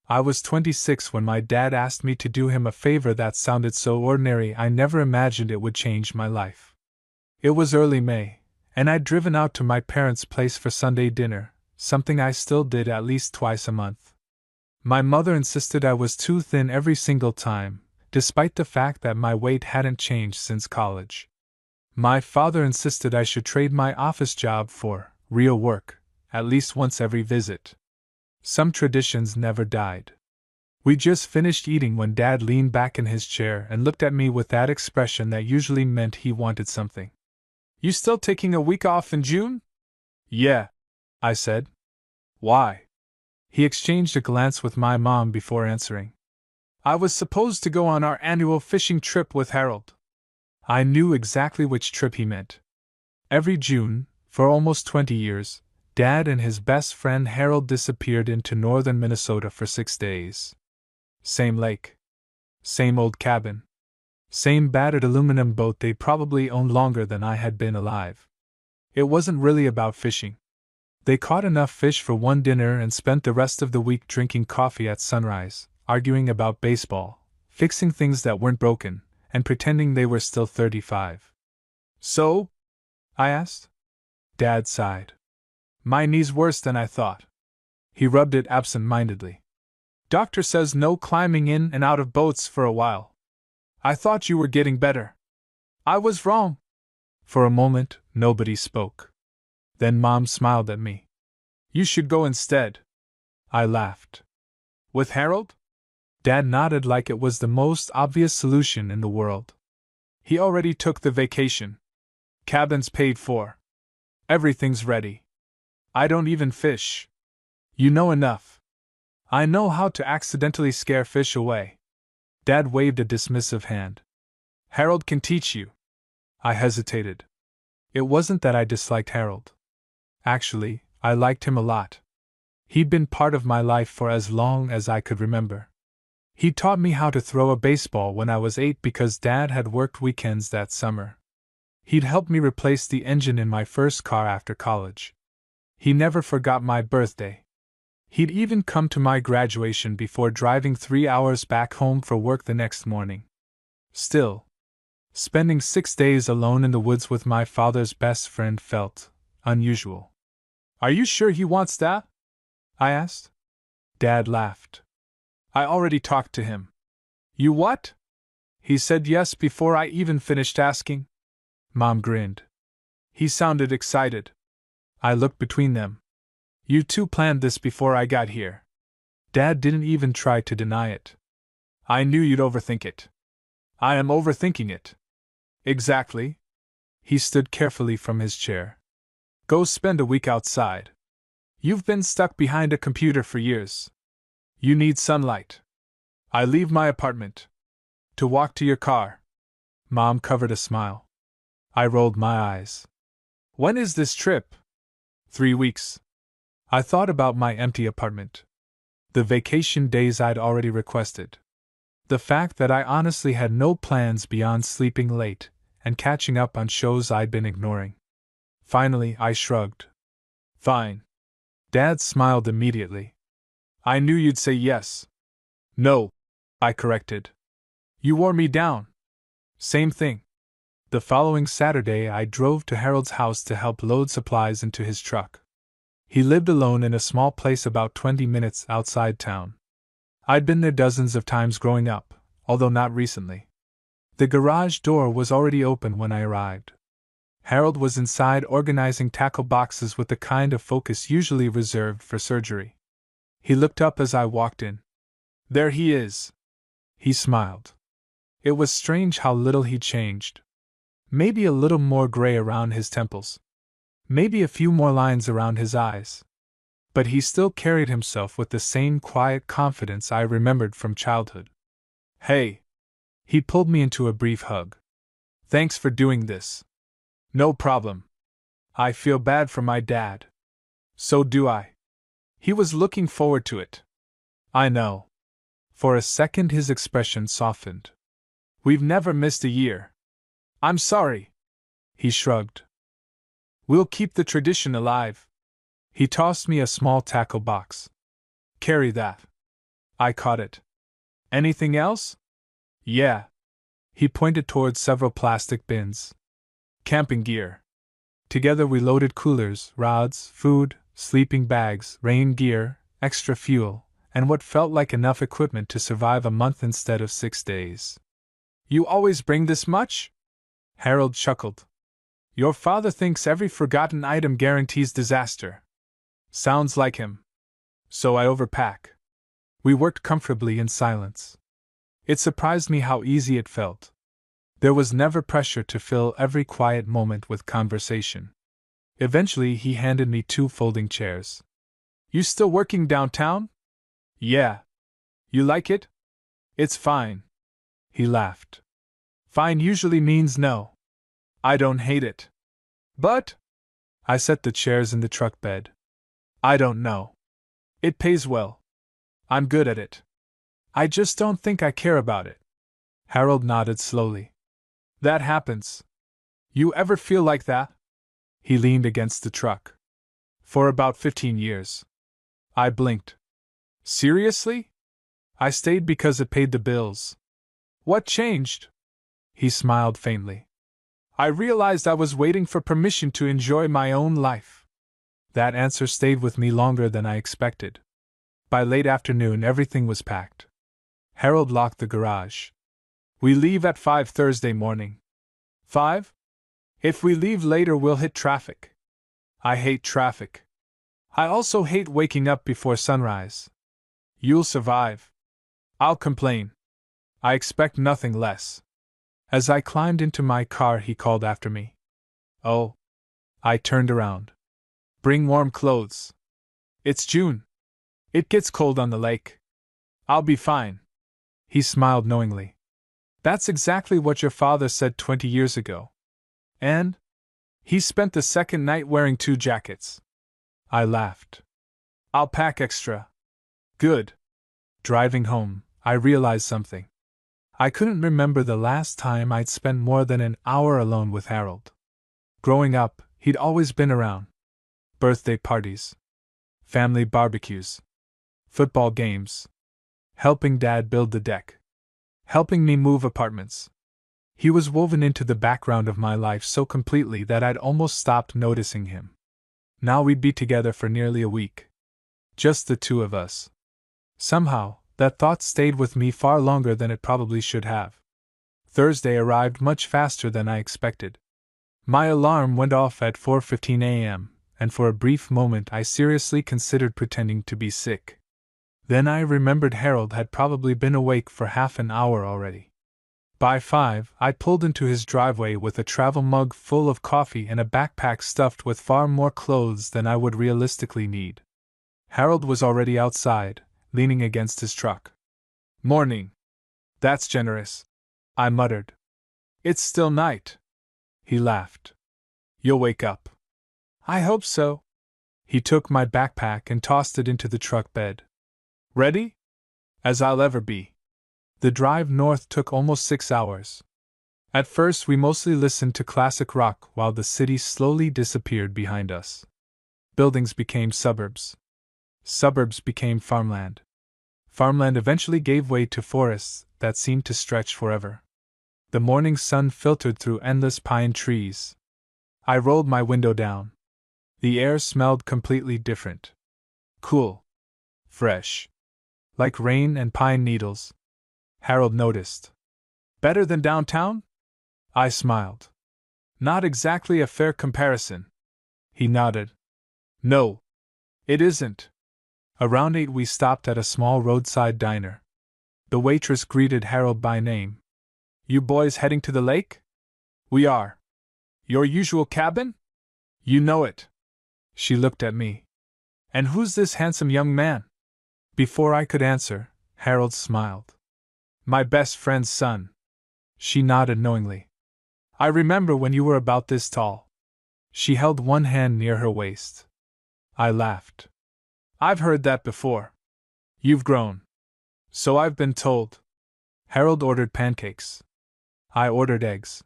I was 26 when my dad asked me to do him a favor that sounded so ordinary I never imagined it would change my life. It was early May, and I'd driven out to my parents' place for Sunday dinner, something I still did at least twice a month. My mother insisted I was too thin every single time, despite the fact that my weight hadn't changed since college. My father insisted I should trade my office job for real work, at least once every visit. Some traditions never died. We just finished eating when Dad leaned back in his chair and looked at me with that expression that usually meant he wanted something. "You still taking a week off in June?" "Yeah," I said. "Why?" He exchanged a glance with my mom before answering. "I was supposed to go on our annual fishing trip with Harold." I knew exactly which trip he meant. Every June, for almost 20 years, Dad and his best friend Harold disappeared into northern Minnesota for 6 days. Same lake. Same old cabin. Same battered aluminum boat they probably owned longer than I had been alive. It wasn't really about fishing. They caught enough fish for one dinner and spent the rest of the week drinking coffee at sunrise, arguing about baseball, fixing things that weren't broken, and pretending they were still 35. "So?" I asked. Dad sighed. "My knee's worse than I thought." He rubbed it absent-mindedly. "Doctor says no climbing in and out of boats for a while. I thought you were getting better." I was wrong. For a moment, nobody spoke. Then Mom smiled at me. "You should go instead." I laughed. "With Harold?" Dad nodded like it was the most obvious solution in the world. "He already took the vacation. Cabin's paid for. Everything's ready. I don't even fish. You know enough. I know how to accidentally scare fish away." Dad waved a dismissive hand. "Harold can teach you." I hesitated. It wasn't that I disliked Harold. Actually, I liked him a lot. He'd been part of my life for as long as I could remember. He taught me how to throw a baseball when I was 8 because Dad had worked weekends that summer. He'd helped me replace the engine in my first car after college. He never forgot my birthday. He'd even come to my graduation before driving 3 hours back home for work the next morning. Still, spending 6 days alone in the woods with my father's best friend felt unusual. "Are you sure he wants that?" I asked. Dad laughed. "I already talked to him." "You what?" "He said yes before I even finished asking." Mom grinned. "He sounded excited." I looked between them. "You two planned this before I got here." Dad didn't even try to deny it. "I knew you'd overthink it." "I am overthinking it." "Exactly." He stood carefully from his chair. "Go spend a week outside. You've been stuck behind a computer for years. You need sunlight." "I leave my apartment." "To walk to your car." Mom covered a smile. I rolled my eyes. "When is this trip?" 3 weeks. I thought about my empty apartment. The vacation days I'd already requested. The fact that I honestly had no plans beyond sleeping late and catching up on shows I'd been ignoring. Finally, I shrugged. "Fine." Dad smiled immediately. "I knew you'd say yes." "No," I corrected. "You wore me down." "Same thing." The following Saturday, I drove to Harold's house to help load supplies into his truck. He lived alone in a small place about 20 minutes outside town. I'd been there dozens of times growing up, although not recently. The garage door was already open when I arrived. Harold was inside organizing tackle boxes with the kind of focus usually reserved for surgery. He looked up as I walked in. "There he is." He smiled. It was strange how little he'd changed. Maybe a little more gray around his temples. Maybe a few more lines around his eyes. But he still carried himself with the same quiet confidence I remembered from childhood. "Hey!" He pulled me into a brief hug. "Thanks for doing this." "No problem. I feel bad for my dad." "So do I. He was looking forward to it." "I know." For a second his expression softened. "We've never missed a year." "I'm sorry." He shrugged. "We'll keep the tradition alive." He tossed me a small tackle box. "Carry that." I caught it. Anything else? Yeah. He pointed towards several plastic bins. Camping gear. Together we loaded coolers, rods, food, sleeping bags, rain gear, extra fuel, and what felt like enough equipment to survive a month instead of 6 days. You always bring this much? Harold chuckled. Your father thinks every forgotten item guarantees disaster. Sounds like him. So I overpack. We worked comfortably in silence. It surprised me how easy it felt. There was never pressure to fill every quiet moment with conversation. Eventually, he handed me 2 folding chairs. You still working downtown? Yeah. You like it? It's fine. He laughed. Fine usually means no. I don't hate it. But? I set the chairs in the truck bed. I don't know. It pays well. I'm good at it. I just don't think I care about it. Harold nodded slowly. That happens. You ever feel like that? He leaned against the truck. For about 15 years. I blinked. Seriously? I stayed because it paid the bills. What changed? He smiled faintly. I realized I was waiting for permission to enjoy my own life. That answer stayed with me longer than I expected. By late afternoon, everything was packed. Harold locked the garage. We leave at 5 Thursday morning. 5? If we leave later, we'll hit traffic. I hate traffic. I also hate waking up before sunrise. You'll survive. I'll complain. I expect nothing less. As I climbed into my car, he called after me. Oh. I turned around. Bring warm clothes. It's June. It gets cold on the lake. I'll be fine. He smiled knowingly. That's exactly what your father said 20 years ago. And? He spent the second night wearing 2 jackets. I laughed. I'll pack extra. Good. Driving home, I realized something. I couldn't remember the last time I'd spent more than an hour alone with Harold. Growing up, he'd always been around. Birthday parties. Family barbecues. Football games. Helping Dad build the deck. Helping me move apartments. He was woven into the background of my life so completely that I'd almost stopped noticing him. Now we'd be together for nearly a week. Just the 2 of us. Somehow, that thought stayed with me far longer than it probably should have. Thursday arrived much faster than I expected. My alarm went off at 4:15 a.m., and for a brief moment I seriously considered pretending to be sick. Then I remembered Harold had probably been awake for half an hour already. By 5, I pulled into his driveway with a travel mug full of coffee and a backpack stuffed with far more clothes than I would realistically need. Harold was already outside, leaning against his truck. Morning. That's generous, I muttered. It's still night. He laughed. You'll wake up. I hope so. He took my backpack and tossed it into the truck bed. Ready? As I'll ever be. The drive north took almost 6 hours. At first, we mostly listened to classic rock while the city slowly disappeared behind us. Buildings became suburbs. Suburbs became farmland. Farmland eventually gave way to forests that seemed to stretch forever. The morning sun filtered through endless pine trees. I rolled my window down. The air smelled completely different. Cool. Fresh. Like rain and pine needles. Harold noticed. Better than downtown? I smiled. Not exactly a fair comparison. He nodded. No. It isn't. Around 8 we stopped at a small roadside diner. The waitress greeted Harold by name. You boys heading to the lake? We are. Your usual cabin? You know it. She looked at me. And who's this handsome young man? Before I could answer, Harold smiled. My best friend's son. She nodded knowingly. I remember when you were about this tall. She held one hand near her waist. I laughed. I've heard that before. You've grown. So I've been told. Harold ordered pancakes. I ordered eggs.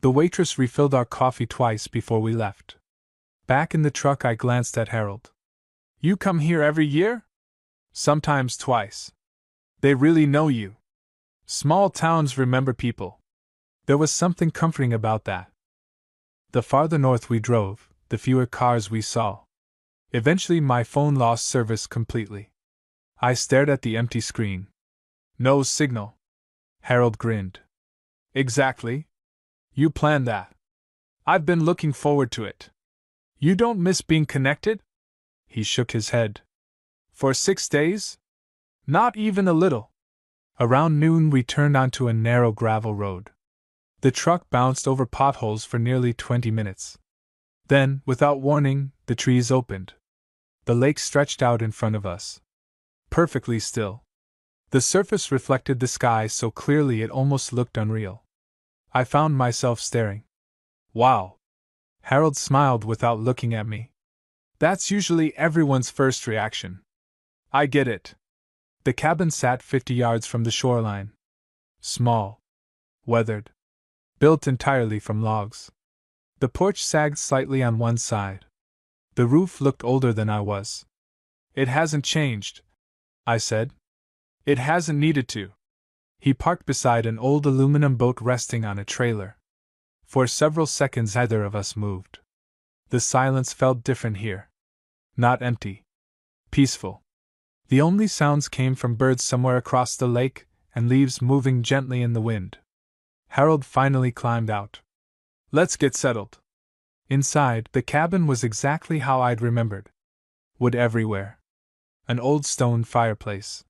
The waitress refilled our coffee twice before we left. Back in the truck, I glanced at Harold. You come here every year? Sometimes twice. They really know you. Small towns remember people. There was something comforting about that. The farther north we drove, the fewer cars we saw. Eventually, my phone lost service completely. I stared at the empty screen. No signal. Harold grinned. Exactly. You planned that. I've been looking forward to it. You don't miss being connected? He shook his head. For 6 days? Not even a little. Around noon, we turned onto a narrow gravel road. The truck bounced over potholes for nearly 20 minutes. Then, without warning, the trees opened. The lake stretched out in front of us. Perfectly still. The surface reflected the sky so clearly it almost looked unreal. I found myself staring. Wow. Harold smiled without looking at me. That's usually everyone's first reaction. I get it. The cabin sat 50 yards from the shoreline. Small. Weathered. Built entirely from logs. The porch sagged slightly on one side. The roof looked older than I was. It hasn't changed, I said. It hasn't needed to. He parked beside an old aluminum boat resting on a trailer. For several seconds neither of us moved. The silence felt different here. Not empty. Peaceful. The only sounds came from birds somewhere across the lake and leaves moving gently in the wind. Harold finally climbed out. Let's get settled. Inside, the cabin was exactly how I'd remembered. Wood everywhere. An old stone fireplace.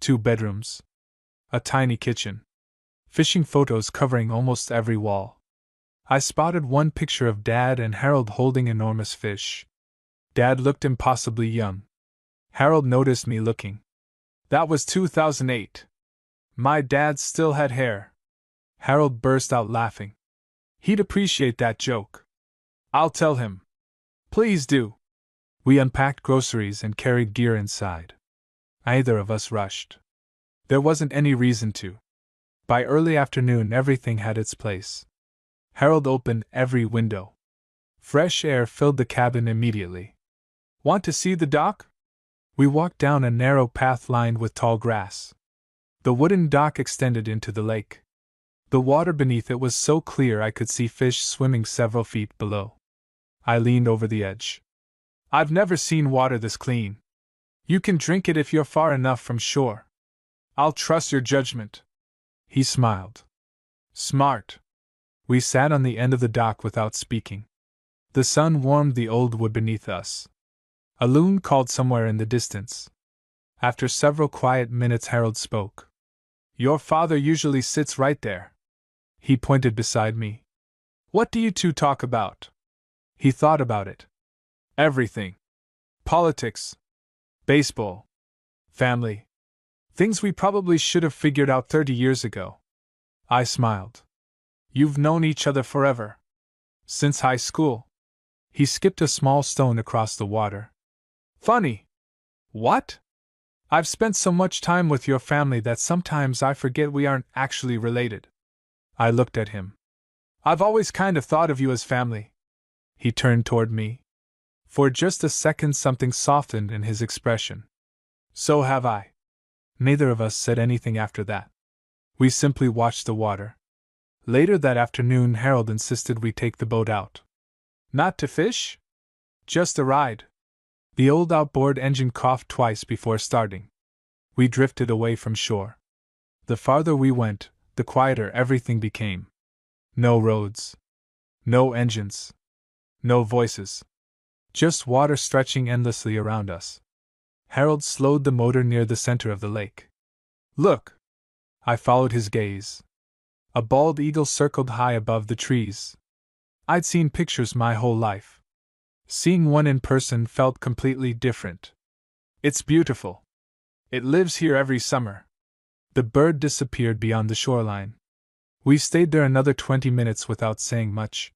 2 bedrooms. A tiny kitchen. Fishing photos covering almost every wall. I spotted one picture of Dad and Harold holding enormous fish. Dad looked impossibly young. Harold noticed me looking. That was 2008. My dad still had hair. Harold burst out laughing. He'd appreciate that joke. I'll tell him. Please do. We unpacked groceries and carried gear inside. Neither of us rushed. There wasn't any reason to. By early afternoon, everything had its place. Harold opened every window. Fresh air filled the cabin immediately. Want to see the dock? We walked down a narrow path lined with tall grass. The wooden dock extended into the lake. The water beneath it was so clear I could see fish swimming several feet below. I leaned over the edge. I've never seen water this clean. You can drink it if you're far enough from shore. I'll trust your judgment. He smiled. Smart. We sat on the end of the dock without speaking. The sun warmed the old wood beneath us. A loon called somewhere in the distance. After several quiet minutes, Harold spoke. Your father usually sits right there. He pointed beside me. What do you two talk about? He thought about it. Everything. Politics. Baseball. Family. Things we probably should have figured out 30 years ago. I smiled. You've known each other forever. Since high school. He skipped a small stone across the water. Funny. What? I've spent so much time with your family that sometimes I forget we aren't actually related. I looked at him. I've always kind of thought of you as family. He turned toward me. For just a second, something softened in his expression. So have I. Neither of us said anything after that. We simply watched the water. Later that afternoon, Harold insisted we take the boat out. Not to fish? Just a ride. The old outboard engine coughed twice before starting. We drifted away from shore. The farther we went, the quieter everything became. No roads. No engines. No voices. Just water stretching endlessly around us. Harold slowed the motor near the center of the lake. Look! I followed his gaze. A bald eagle circled high above the trees. I'd seen pictures my whole life. Seeing one in person felt completely different. It's beautiful. It lives here every summer. The bird disappeared beyond the shoreline. We stayed there another 20 minutes without saying much.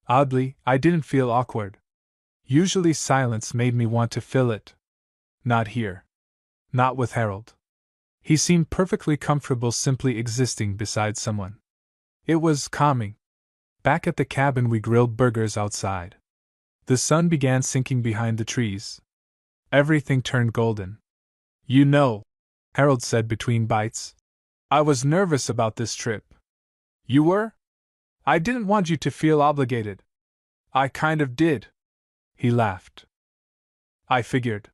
Oddly, I didn't feel awkward. Usually silence made me want to fill it. Not here. Not with Harold. He seemed perfectly comfortable simply existing beside someone. It was calming. Back at the cabin, we grilled burgers outside. The sun began sinking behind the trees. Everything turned golden. You know, Harold said between bites. I was nervous about this trip. You were? I didn't want you to feel obligated. I kind of did. He laughed. I figured.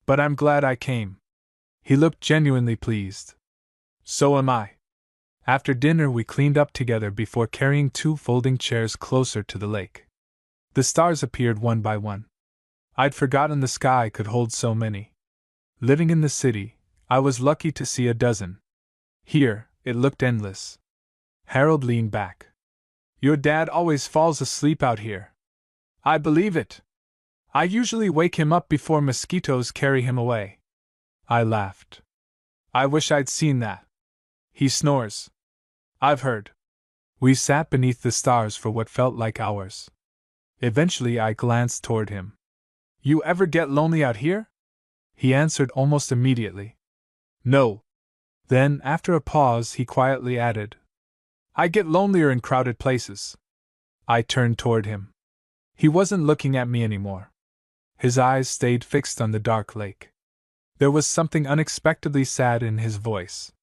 But I'm glad I came. He looked genuinely pleased. So am I. After dinner, we cleaned up together before carrying 2 folding chairs closer to the lake. The stars appeared one by one. I'd forgotten the sky could hold so many. Living in the city, I was lucky to see a dozen. Here, it looked endless. Harold leaned back. Your dad always falls asleep out here. I believe it. I usually wake him up before mosquitoes carry him away. I laughed. I wish I'd seen that. He snores. I've heard. We sat beneath the stars for what felt like hours. Eventually, I glanced toward him. You ever get lonely out here? He answered almost immediately. No. Then, after a pause, he quietly added, I get lonelier in crowded places. I turned toward him. He wasn't looking at me anymore. His eyes stayed fixed on the dark lake. There was something unexpectedly sad in his voice.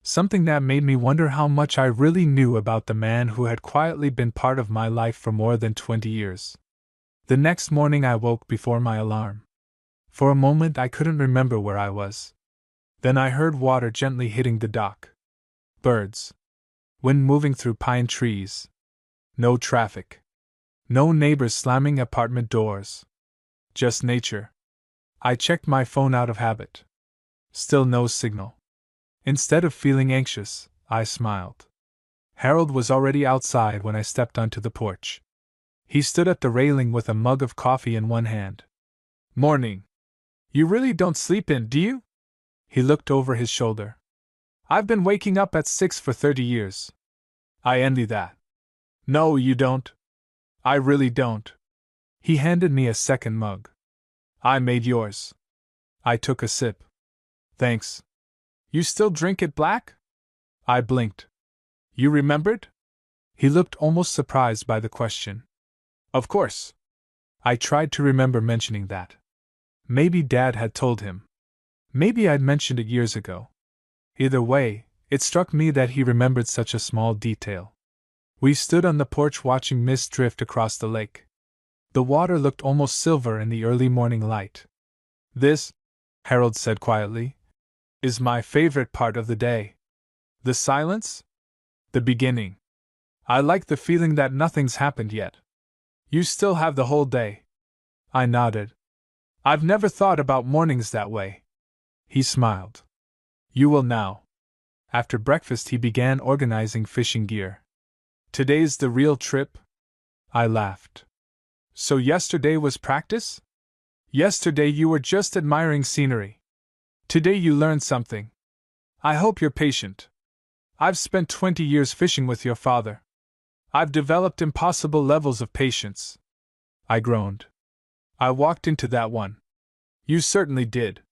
Something that made me wonder how much I really knew about the man who had quietly been part of my life for more than 20 years. The next morning I woke before my alarm. For a moment I couldn't remember where I was. Then I heard water gently hitting the dock. Birds. Wind moving through pine trees. No traffic. No neighbors slamming apartment doors. Just nature. I checked my phone out of habit. Still no signal. Instead of feeling anxious, I smiled. Harold was already outside when I stepped onto the porch. He stood at the railing with a mug of coffee in one hand. Morning. You really don't sleep in, do you? He looked over his shoulder. I've been waking up at 6 for 30 years. I envy that. No, you don't. I really don't. He handed me a second mug. I made yours. I took a sip. Thanks. You still drink it black? I blinked. You remembered? He looked almost surprised by the question. Of course. I tried to remember mentioning that. Maybe Dad had told him. Maybe I'd mentioned it years ago. Either way, it struck me that he remembered such a small detail. We stood on the porch watching mist drift across the lake. The water looked almost silver in the early morning light. This, Harold said quietly, is my favorite part of the day. The silence? The beginning. I like the feeling that nothing's happened yet. You still have the whole day. I nodded. I've never thought about mornings that way. He smiled. You will now. After breakfast, he began organizing fishing gear. Today's the real trip? I laughed. So yesterday was practice? Yesterday you were just admiring scenery. Today you learned something. I hope you're patient. I've spent 20 years fishing with your father. I've developed impossible levels of patience. I groaned. I walked into that one. You certainly did.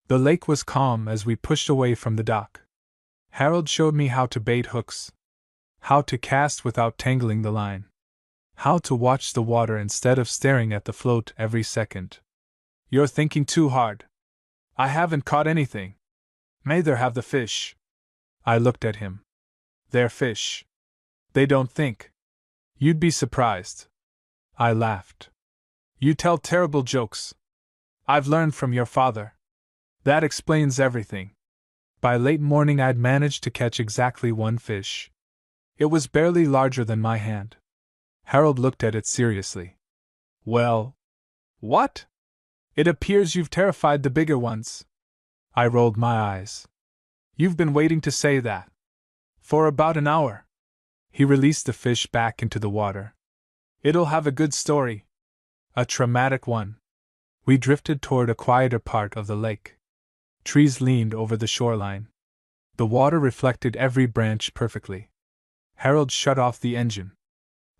The lake was calm as we pushed away from the dock. Harold showed me how to bait hooks. How to cast without tangling the line. How to watch the water instead of staring at the float every second. You're thinking too hard. I haven't caught anything. Neither have the fish. I looked at him. They're fish. They don't think. You'd be surprised. I laughed. You tell terrible jokes. I've learned from your father. That explains everything. By late morning I'd managed to catch exactly one fish. It was barely larger than my hand. Harold looked at it seriously. Well, what? It appears you've terrified the bigger ones. I rolled my eyes. You've been waiting to say that. For about an hour. He released the fish back into the water. It'll have a good story. A traumatic one. We drifted toward a quieter part of the lake. Trees leaned over the shoreline. The water reflected every branch perfectly. Harold shut off the engine.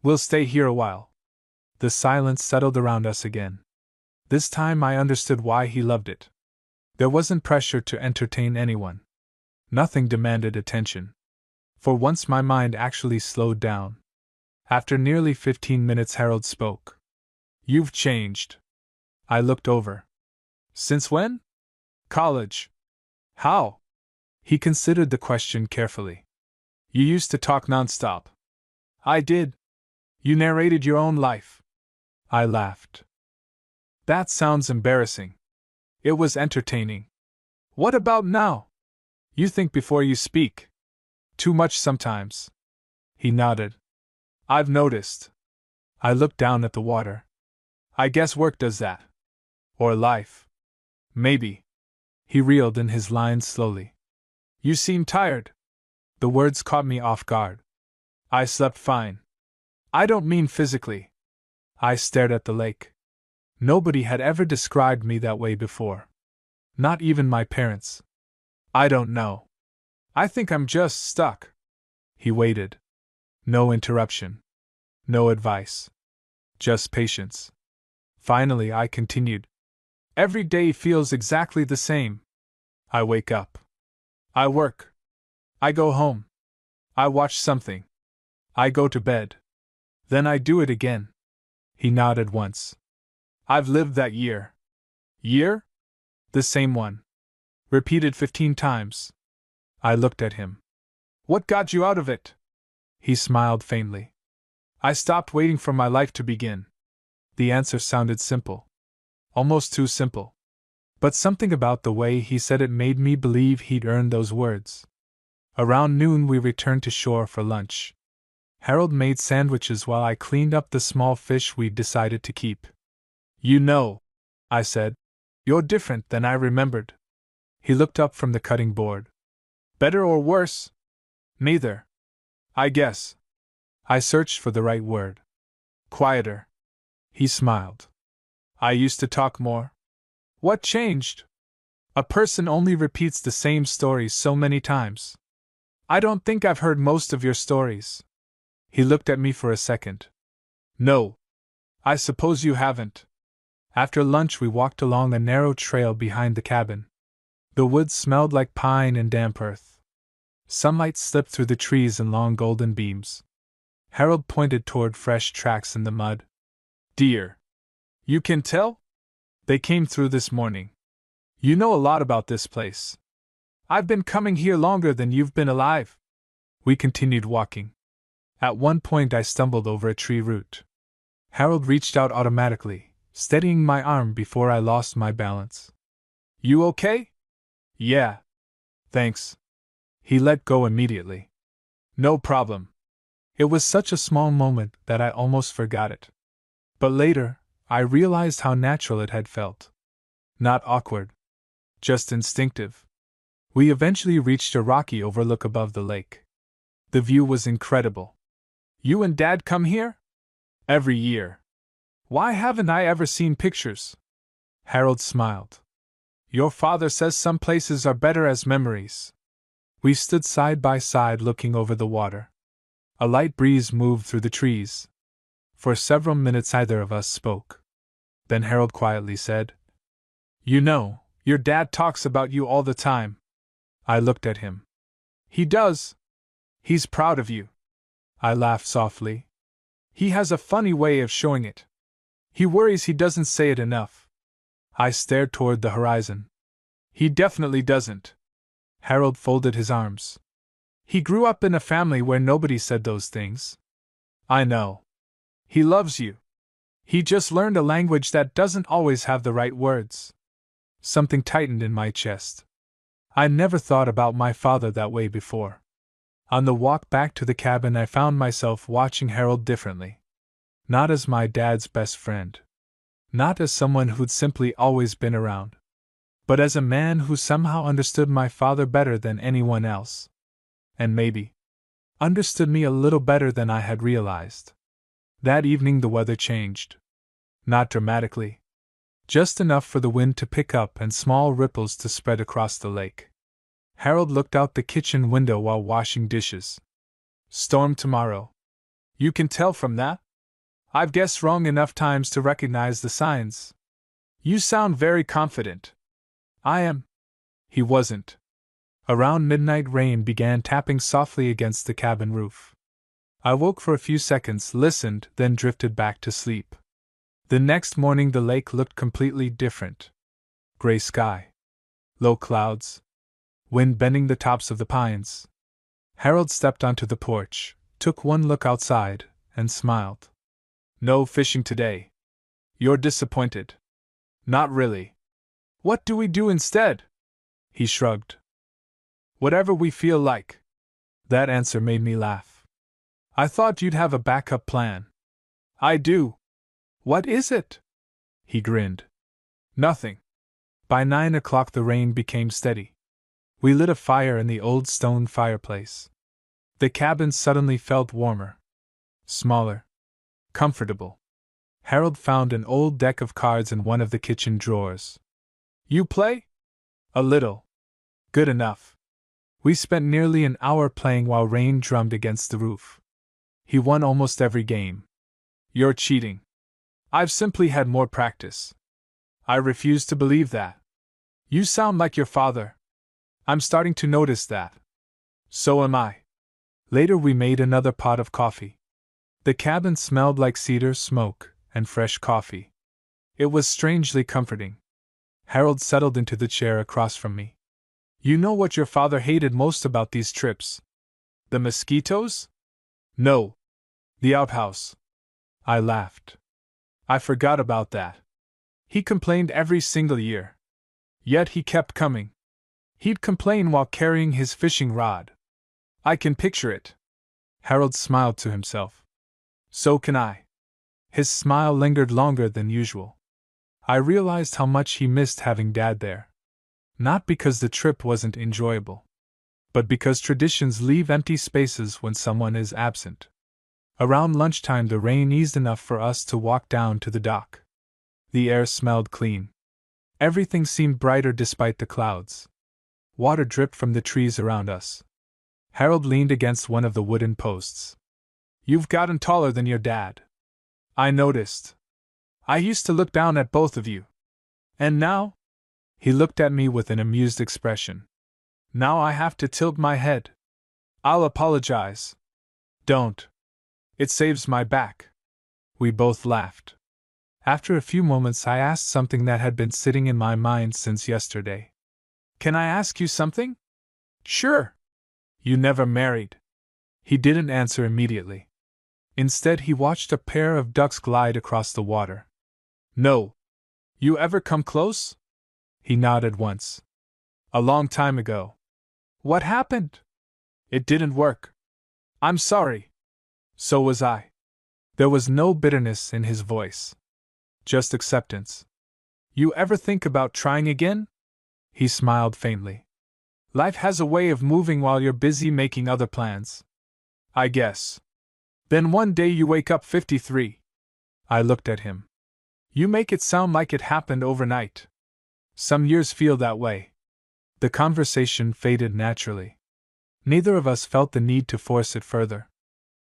We'll stay here a while. The silence settled around us again. This time I understood why he loved it. There wasn't pressure to entertain anyone. Nothing demanded attention. For once my mind actually slowed down. After nearly 15 minutes Harold spoke. You've changed. I looked over. Since when? College. How? He considered the question carefully. You used to talk nonstop. I did. You narrated your own life. I laughed. That sounds embarrassing. It was entertaining. What about now? You think before you speak. Too much sometimes. He nodded. I've noticed. I looked down at the water. I guess work does that. Or life. Maybe. He reeled in his lines slowly. You seem tired. The words caught me off guard. I slept fine. I don't mean physically. I stared at the lake. Nobody had ever described me that way before. Not even my parents. I don't know. I think I'm just stuck. He waited. No interruption. No advice. Just patience. Finally, I continued. Every day feels exactly the same. I wake up. I work. I go home. I watch something. I go to bed. Then I do it again. He nodded once. I've lived that year. Year? The same one. Repeated 15 times. I looked at him. What got you out of it? He smiled faintly. I stopped waiting for my life to begin. The answer sounded simple. Almost too simple. But something about the way he said it made me believe he'd earned those words. Around noon we returned to shore for lunch. Harold made sandwiches while I cleaned up the small fish we'd decided to keep. You know, I said, you're different than I remembered. He looked up from the cutting board. Better or worse? Neither. I guess. I searched for the right word. Quieter. He smiled. I used to talk more. What changed? A person only repeats the same stories so many times. I don't think I've heard most of your stories. He looked at me for a second. No. I suppose you haven't. After lunch we walked along a narrow trail behind the cabin. The woods smelled like pine and damp earth. Sunlight slipped through the trees in long golden beams. Harold pointed toward fresh tracks in the mud. Deer. You can tell? They came through this morning. You know a lot about this place. I've been coming here longer than you've been alive. We continued walking. At one point I stumbled over a tree root. Harold reached out automatically, steadying my arm before I lost my balance. You okay? Yeah. Thanks. He let go immediately. No problem. It was such a small moment that I almost forgot it. But later, I realized how natural it had felt. Not awkward. Just instinctive. We eventually reached a rocky overlook above the lake. The view was incredible. You and Dad come here? Every year. Why haven't I ever seen pictures? Harold smiled. Your father says some places are better as memories. We stood side by side looking over the water. A light breeze moved through the trees. For several minutes neither of us spoke. Then Harold quietly said, You know, your dad talks about you all the time. I looked at him. He does. He's proud of you. I laughed softly. He has a funny way of showing it. He worries he doesn't say it enough. I stared toward the horizon. He definitely doesn't. Harold folded his arms. He grew up in a family where nobody said those things. I know. He loves you. He just learned a language that doesn't always have the right words. Something tightened in my chest. I never thought about my father that way before. On the walk back to the cabin I found myself watching Harold differently. Not as my dad's best friend. Not as someone who'd simply always been around. But as a man who somehow understood my father better than anyone else. And maybe understood me a little better than I had realized. That evening the weather changed. Not dramatically. Just enough for the wind to pick up and small ripples to spread across the lake. Harold looked out the kitchen window while washing dishes. Storm tomorrow. You can tell from that? I've guessed wrong enough times to recognize the signs. You sound very confident. I am. He wasn't. Around midnight rain began tapping softly against the cabin roof. I woke for a few seconds, listened, then drifted back to sleep. The next morning the lake looked completely different. Gray sky. Low clouds. wind bending the tops of the pines. Harold stepped onto the porch, took one look outside, and smiled. No fishing today. You're disappointed. Not really. What do we do instead? He shrugged. Whatever we feel like. That answer made me laugh. I thought you'd have a backup plan. I do. What is it? He grinned. Nothing. By 9 o'clock the rain became steady. We lit a fire in the old stone fireplace. The cabin suddenly felt warmer. Smaller. Comfortable. Harold found an old deck of cards in one of the kitchen drawers. You play? A little. Good enough. We spent nearly an hour playing while rain drummed against the roof. He won almost every game. You're cheating. I've simply had more practice. I refuse to believe that. You sound like your father. I'm starting to notice that. So am I. Later we made another pot of coffee. The cabin smelled like cedar smoke and fresh coffee. It was strangely comforting. Harold settled into the chair across from me. You know what your father hated most about these trips? The mosquitoes? No. The outhouse. I laughed. I forgot about that. He complained every single year. Yet he kept coming. He'd complain while carrying his fishing rod. I can picture it. Harold smiled to himself. So can I. His smile lingered longer than usual. I realized how much he missed having Dad there. Not because the trip wasn't enjoyable, but because traditions leave empty spaces when someone is absent. Around lunchtime the rain eased enough for us to walk down to the dock. The air smelled clean. Everything seemed brighter despite the clouds. Water dripped from the trees around us. Harold leaned against one of the wooden posts. You've gotten taller than your dad. I noticed. I used to look down at both of you. And now? He looked at me with an amused expression. Now I have to tilt my head. I'll apologize. Don't. It saves my back. We both laughed. After a few moments I asked something that had been sitting in my mind since yesterday. Can I ask you something? Sure. You never married. He didn't answer immediately. Instead he watched a pair of ducks glide across the water. No. You ever come close? He nodded once. A long time ago. What happened? It didn't work. I'm sorry. So was I. There was no bitterness in his voice. Just acceptance. You ever think about trying again? He smiled faintly. Life has a way of moving while you're busy making other plans. I guess. Then one day you wake up 53. I looked at him. You make it sound like it happened overnight. Some years feel that way. The conversation faded naturally. Neither of us felt the need to force it further.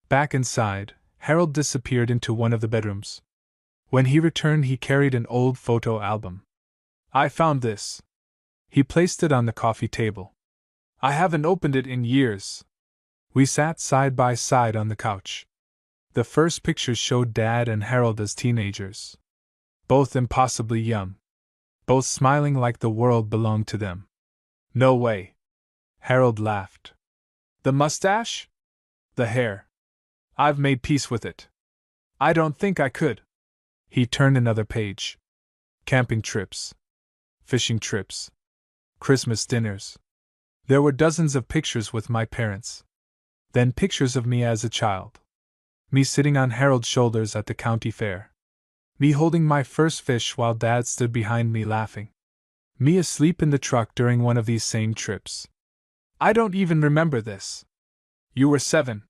Back inside, Harold disappeared into one of the bedrooms. When he returned, he carried an old photo album. I found this. He placed it on the coffee table. I haven't opened it in years. We sat side by side on the couch. The first pictures showed Dad and Harold as teenagers. Both impossibly young. Both smiling like the world belonged to them. No way. Harold laughed. The mustache? The hair. I've made peace with it. I don't think I could. He turned another page. Camping trips. Fishing trips. Christmas dinners. There were dozens of pictures with my parents. Then pictures of me as a child. Me sitting on Harold's shoulders at the county fair. Me holding my first fish while Dad stood behind me laughing. Me asleep in the truck during one of these same trips. I don't even remember this. You were 7.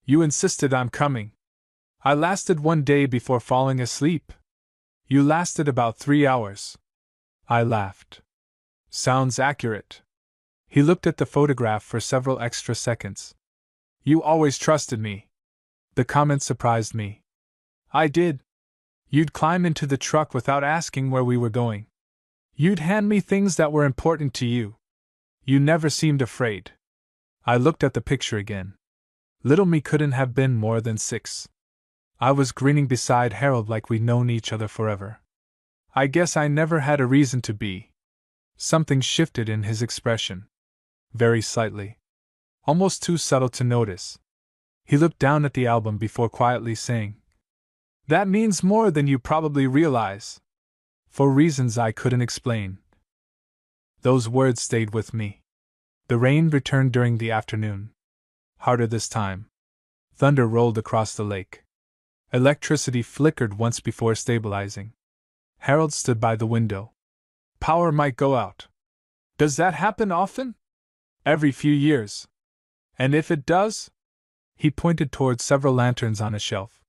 You insisted I'm coming. I lasted one day before falling asleep. You lasted about 3 hours. I laughed. Sounds accurate. He looked at the photograph for several extra seconds. You always trusted me. The comment surprised me. I did. You'd climb into the truck without asking where we were going. You'd hand me things that were important to you. You never seemed afraid. I looked at the picture again. Little me couldn't have been more than 6. I was grinning beside Harold like we'd known each other forever. I guess I never had a reason to be. Something shifted in his expression. very slightly. Almost too subtle to notice. He looked down at the album before quietly saying, "That means more than you probably realize." For reasons I couldn't explain. Those words stayed with me. The rain returned during the afternoon. Harder this time. Thunder rolled across the lake. Electricity flickered once before stabilizing. Harold stood by the window. "Power might go out. Does that happen often?" "Every few years." "And if it does?" He pointed toward several lanterns on a shelf.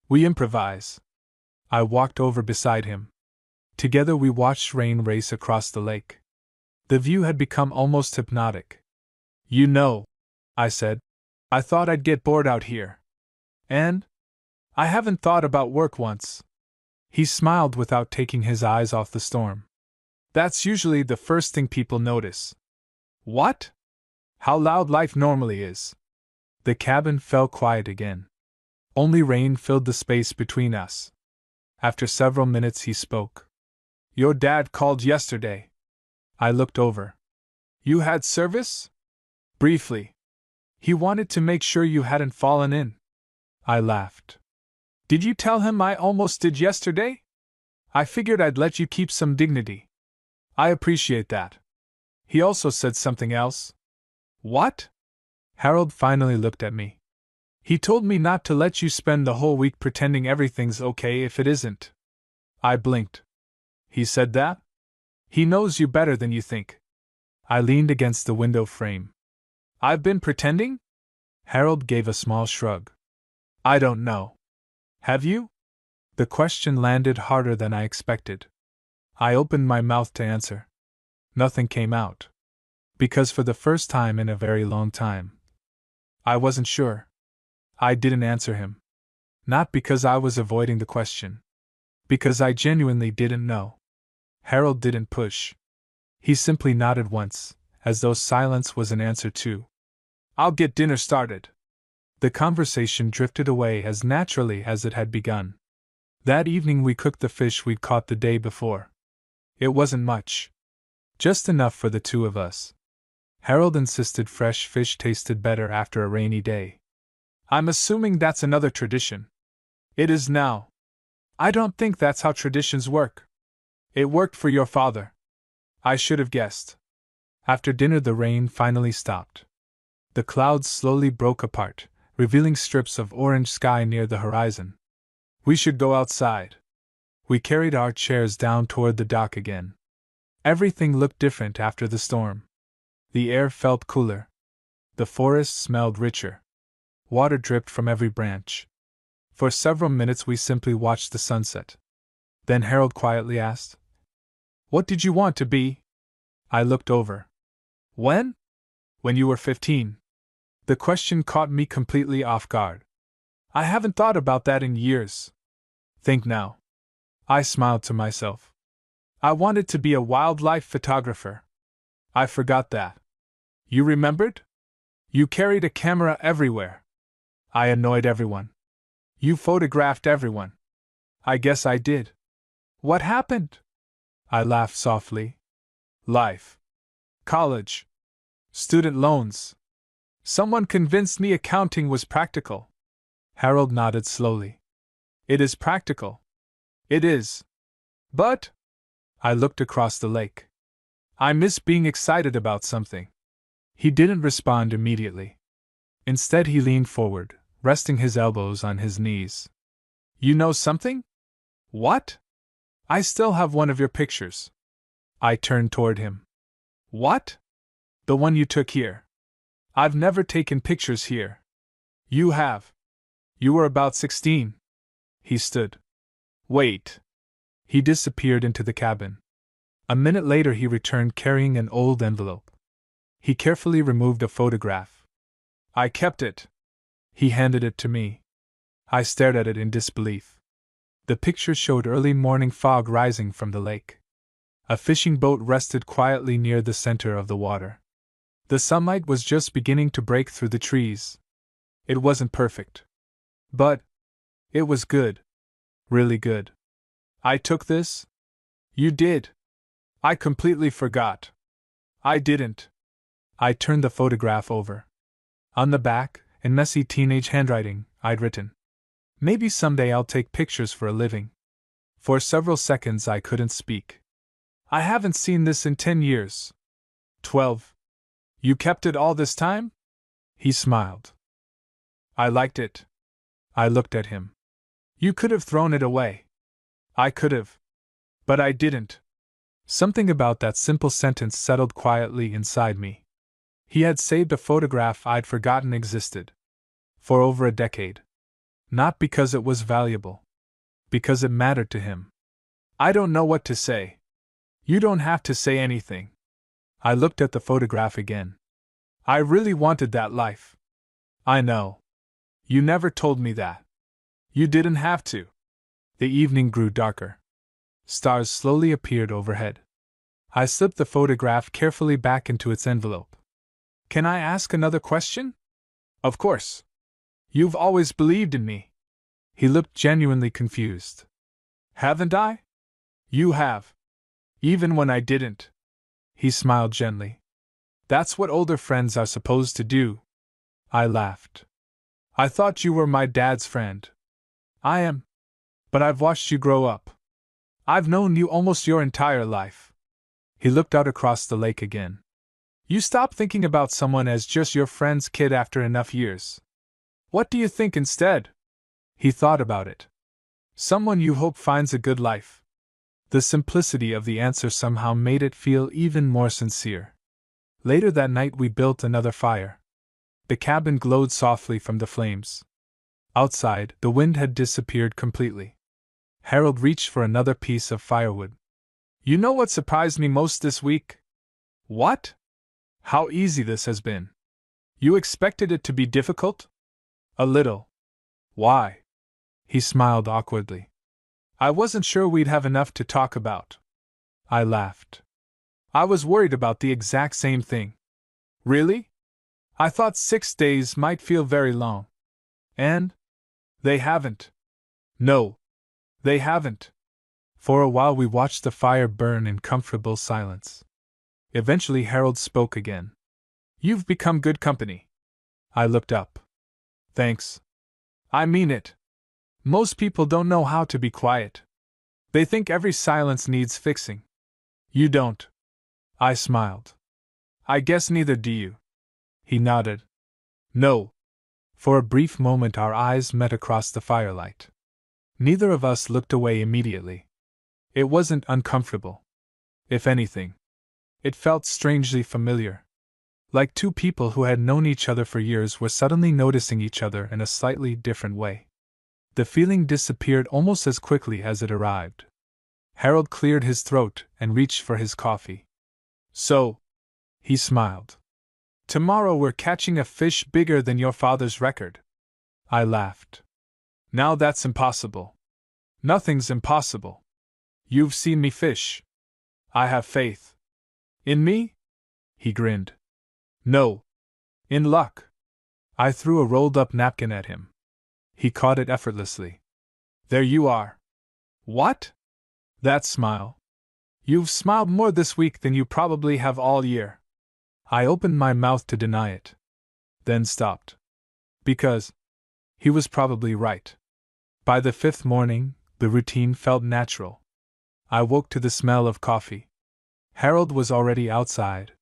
"We improvise." I walked over beside him. Together we watched rain race across the lake. The view had become almost hypnotic. "You know," I said, "I thought I'd get bored out here. And I haven't thought about work once." He smiled without taking his eyes off the storm. "That's usually the first thing people notice." "What?" "How loud life normally is." The cabin fell quiet again. Only rain filled the space between us. After several minutes he spoke. "Your dad called yesterday." I looked over. "You had service?" "Briefly. He wanted to make sure you hadn't fallen in." I laughed. "Did you tell him I almost did yesterday? I figured I'd let you keep some dignity." "I appreciate that." "He also said something else." "What?" Harold finally looked at me. "He told me not to let you spend the whole week pretending everything's okay if it isn't." I blinked. "He said that?" "He knows you better than you think." I leaned against the window frame. "I've been pretending?" Harold gave a small shrug. "I don't know." "Have you?" The question landed harder than I expected. I opened my mouth to answer. Nothing came out. Because for the first time in a very long time, I wasn't sure. I didn't answer him. Not because I was avoiding the question. Because I genuinely didn't know. Harold didn't push. He simply nodded once, as though silence was an answer too. "I'll get dinner started." The conversation drifted away as naturally as it had begun. That evening we cooked the fish we'd caught the day before. It wasn't much. Just enough for the two of us. Harold insisted fresh fish tasted better after a rainy day. "I'm assuming that's another tradition." "It is now." "I don't think that's how traditions work." "It worked for your father." "I should have guessed." After dinner the rain finally stopped. The clouds slowly broke apart, revealing strips of orange sky near the horizon. "We should go outside." We carried our chairs down toward the dock again. Everything looked different after the storm. The air felt cooler. The forest smelled richer. Water dripped from every branch. For several minutes we simply watched the sunset. Then Harold quietly asked, "What did you want to be?" I looked over. "When?" "When you were 15. The question caught me completely off guard. "I haven't thought about that in years." "Think now." I smiled to myself. "I wanted to be a wildlife photographer." "I forgot that." "You remembered?" "You carried a camera everywhere." "I annoyed everyone." "You photographed everyone." "I guess I did." "What happened?" I laughed softly. "Life. College. Student loans. Someone convinced me accounting was practical." Harold nodded slowly. "It is practical." "It is. But—" I looked across the lake. "I miss being excited about something." He didn't respond immediately. Instead he leaned forward, resting his elbows on his knees. "You know something?" "What?" "I still have one of your pictures." I turned toward him. "What?" "The one you took here." "I've never taken pictures here." "You have. You were about 16. He stood. "Wait." He disappeared into the cabin. A minute later he returned carrying an old envelope. He carefully removed a photograph. "I kept it." He handed it to me. I stared at it in disbelief. The picture showed early morning fog rising from the lake. A fishing boat rested quietly near the center of the water. The sunlight was just beginning to break through the trees. It wasn't perfect. But it was good. Really good. "I took this?" "You did." "I completely forgot." "I didn't." I turned the photograph over. On the back, in messy teenage handwriting, I'd written, "Maybe someday I'll take pictures for a living." For several seconds I couldn't speak. "I haven't seen this in 10 years. 12. You kept it all this time?" He smiled. "I liked it." I looked at him. "You could have thrown it away." "I could have. But I didn't." Something about that simple sentence settled quietly inside me. He had saved a photograph I'd forgotten existed. For over a decade. Not because it was valuable. Because it mattered to him. "I don't know what to say." "You don't have to say anything." I looked at the photograph again. "I really wanted that life." "I know. You never told me that." "You didn't have to." The evening grew darker. Stars slowly appeared overhead. I slipped the photograph carefully back into its envelope. "Can I ask another question?" "Of course." "You've always believed in me." He looked genuinely confused. "Haven't I?" "You have. Even when I didn't." He smiled gently. "That's what older friends are supposed to do." I laughed. "I thought you were my dad's friend." "I am. But I've watched you grow up. I've known you almost your entire life." He looked out across the lake again. "You stop thinking about someone as just your friend's kid after enough years. What do you think instead?" He thought about it. "Someone you hope finds a good life." The simplicity of the answer somehow made it feel even more sincere. Later that night we built another fire. The cabin glowed softly from the flames. Outside, the wind had disappeared completely. Harold reached for another piece of firewood. "You know what surprised me most this week?" "What?" "How easy this has been." "You expected it to be difficult?" "A little." "Why?" He smiled awkwardly. "I wasn't sure we'd have enough to talk about." I laughed. "I was worried about the exact same thing." "Really? I thought 6 days might feel very long." "And? They haven't." "No. They haven't." For a while we watched the fire burn in comfortable silence. Eventually Harold spoke again. "You've become good company." I looked up. "Thanks." "I mean it. Most people don't know how to be quiet. They think every silence needs fixing." "You don't." I smiled. "I guess neither do you." He nodded. "No." For a brief moment our eyes met across the firelight. Neither of us looked away immediately. It wasn't uncomfortable. If anything, it felt strangely familiar. Like two people who had known each other for years were suddenly noticing each other in a slightly different way. The feeling disappeared almost as quickly as it arrived. Harold cleared his throat and reached for his coffee. "So," he smiled, "tomorrow we're catching a fish bigger than your father's record." I laughed. "Now that's impossible." "Nothing's impossible. You've seen me fish." "I have faith." "In me?" He grinned. "No. In luck." I threw a rolled-up napkin at him. He caught it effortlessly. "There you are." "What?" "That smile. You've smiled more this week than you probably have all year." I opened my mouth to deny it. Then stopped. Because he was probably right. By the 5th morning, the routine felt natural. I woke to the smell of coffee. Harold was already outside.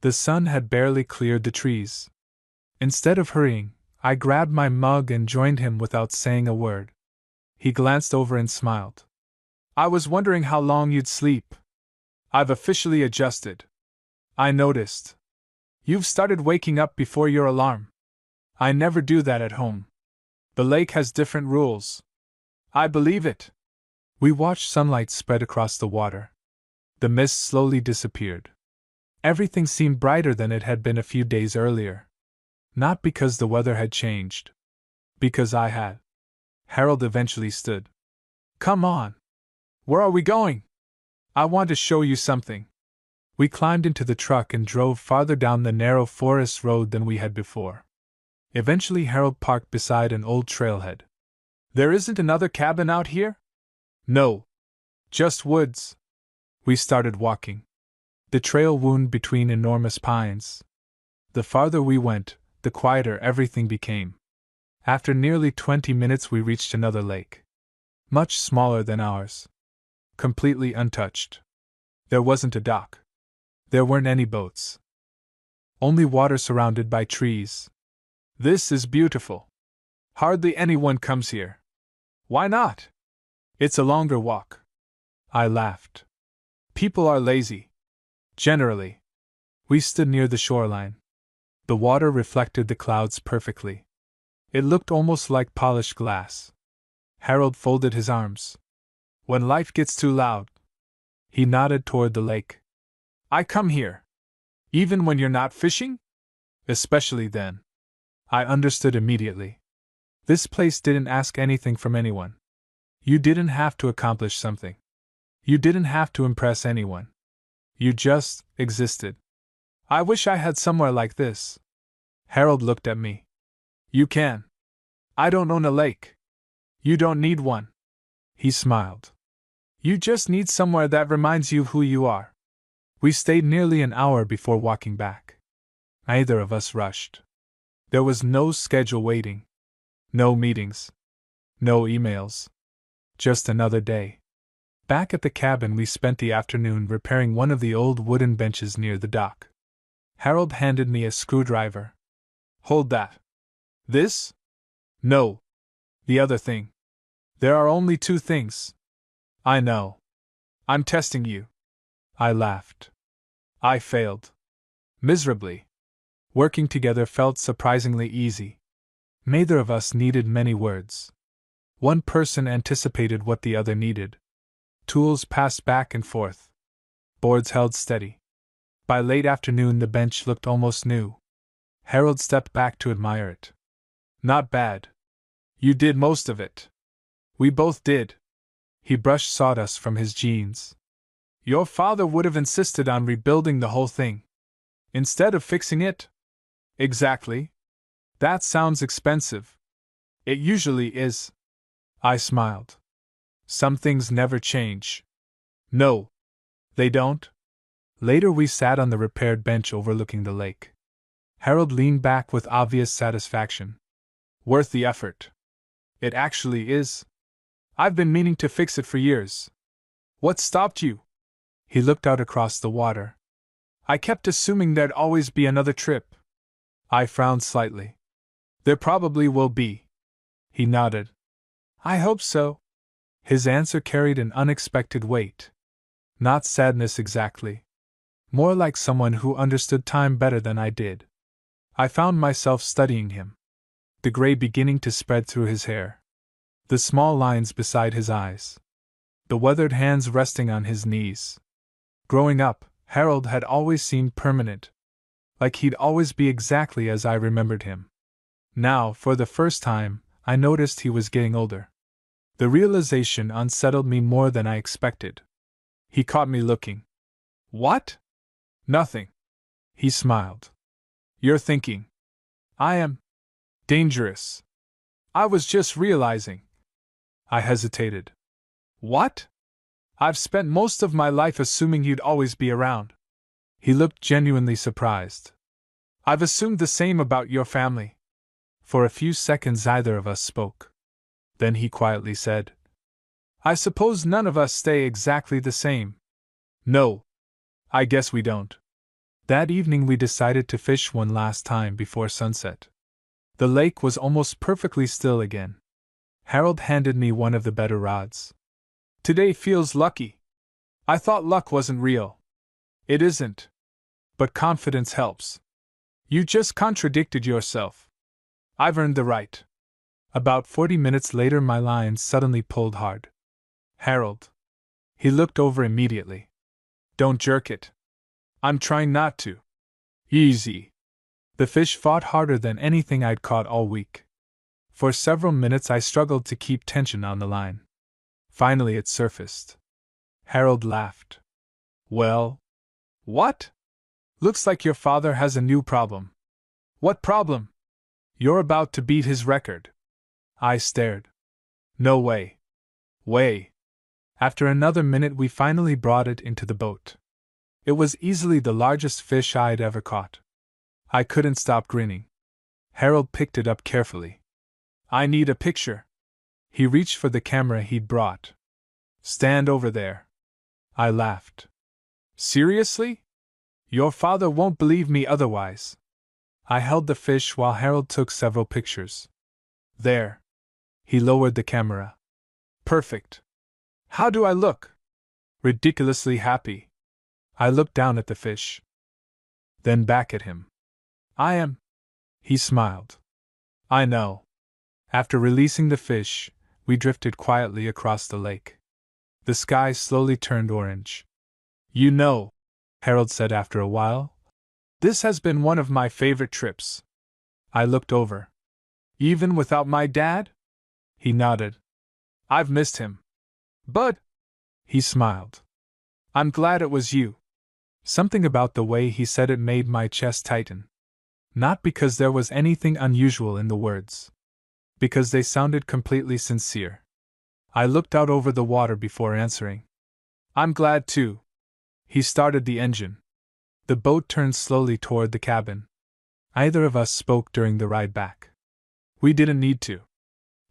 The sun had barely cleared the trees. Instead of hurrying, I grabbed my mug and joined him without saying a word. He glanced over and smiled. "I was wondering how long you'd sleep." "I've officially adjusted." I noticed. "You've started waking up before your alarm." "I never do that at home. The lake has different rules." "I believe it." We watched sunlight spread across the water. The mist slowly disappeared. Everything seemed brighter than it had been a few days earlier. Not because the weather had changed. Because I had. Harold eventually stood. "Come on. Where are we going?" "I want to show you something." We climbed into the truck and drove farther down the narrow forest road than we had before. Eventually Harold parked beside an old trailhead. "There isn't another cabin out here?" "No. Just woods." We started walking. The trail wound between enormous pines. The farther we went, the quieter everything became. After nearly 20 minutes, we reached another lake. Much smaller than ours. Completely untouched. There wasn't a dock. There weren't any boats. Only water surrounded by trees. This is beautiful. Hardly anyone comes here. Why not? It's a longer walk. I laughed. People are lazy. Generally. We stood near the shoreline. The water reflected the clouds perfectly. It looked almost like polished glass. Harold folded his arms. When life gets too loud. He nodded toward the lake. I come here. Even when you're not fishing? Especially then. I understood immediately. This place didn't ask anything from anyone. You didn't have to accomplish something. You didn't have to impress anyone. You just existed. I wish I had somewhere like this. Harold looked at me. You can. I don't own a lake. You don't need one. He smiled. You just need somewhere that reminds you of who you are. We stayed nearly an hour before walking back. Neither of us rushed. There was no schedule waiting. No meetings. No emails. Just another day. Back at the cabin, we spent the afternoon repairing one of the old wooden benches near the dock. Harold handed me a screwdriver. Hold that. This? No. The other thing. There are only two things. I know. I'm testing you. I laughed. I failed. Miserably. Working together felt surprisingly easy. Neither of us needed many words. One person anticipated what the other needed. Tools passed back and forth. Boards held steady. By late afternoon, the bench looked almost new. Harold stepped back to admire it. Not bad. You did most of it. We both did. He brushed sawdust from his jeans. Your father would have insisted on rebuilding the whole thing. Instead of fixing it? Exactly. That sounds expensive. It usually is. I smiled. Some things never change. No. They don't? Later we sat on the repaired bench overlooking the lake. Harold leaned back with obvious satisfaction. Worth the effort. It actually is. I've been meaning to fix it for years. What stopped you? He looked out across the water. I kept assuming there'd always be another trip. I frowned slightly. There probably will be. He nodded. I hope so. His answer carried an unexpected weight. Not sadness exactly. More like someone who understood time better than I did. I found myself studying him. The gray beginning to spread through his hair. The small lines beside his eyes. The weathered hands resting on his knees. Growing up, Harold had always seemed permanent. Like he'd always be exactly as I remembered him. Now, for the first time, I noticed he was getting older. The realization unsettled me more than I expected. He caught me looking. What? Nothing. He smiled. You're thinking. I am. Dangerous. I was just realizing. I hesitated. What? I've spent most of my life assuming you'd always be around. He looked genuinely surprised. I've assumed the same about your family. For a few seconds neither of us spoke. Then he quietly said, I suppose none of us stay exactly the same. No. I guess we don't. That evening we decided to fish one last time before sunset. The lake was almost perfectly still again. Harold handed me one of the better rods. Today feels lucky. I thought luck wasn't real. It isn't. But confidence helps. You just contradicted yourself. I've earned the right. About 40 minutes later my line suddenly pulled hard. Harold. He looked over immediately. Don't jerk it. I'm trying not to. Easy. The fish fought harder than anything I'd caught all week. For several minutes I struggled to keep tension on the line. Finally it surfaced. Harold laughed. Well? What? Looks like your father has a new problem. What problem? You're about to beat his record. I stared. No way. Way. After another minute we finally brought it into the boat. It was easily the largest fish I'd ever caught. I couldn't stop grinning. Harold picked it up carefully. I need a picture. He reached for the camera he'd brought. Stand over there. I laughed. Seriously? Your father won't believe me otherwise. I held the fish while Harold took several pictures. There. He lowered the camera. Perfect. How do I look? Ridiculously happy. I looked down at the fish. Then back at him. I am. He smiled. I know. After releasing the fish, we drifted quietly across the lake. The sky slowly turned orange. You know, Harold said after a while, this has been one of my favorite trips. I looked over. Even without my dad? He nodded. I've missed him. But, he smiled. I'm glad it was you. Something about the way he said it made my chest tighten. Not because there was anything unusual in the words. Because they sounded completely sincere. I looked out over the water before answering. I'm glad too. He started the engine. The boat turned slowly toward the cabin. Neither of us spoke during the ride back. We didn't need to.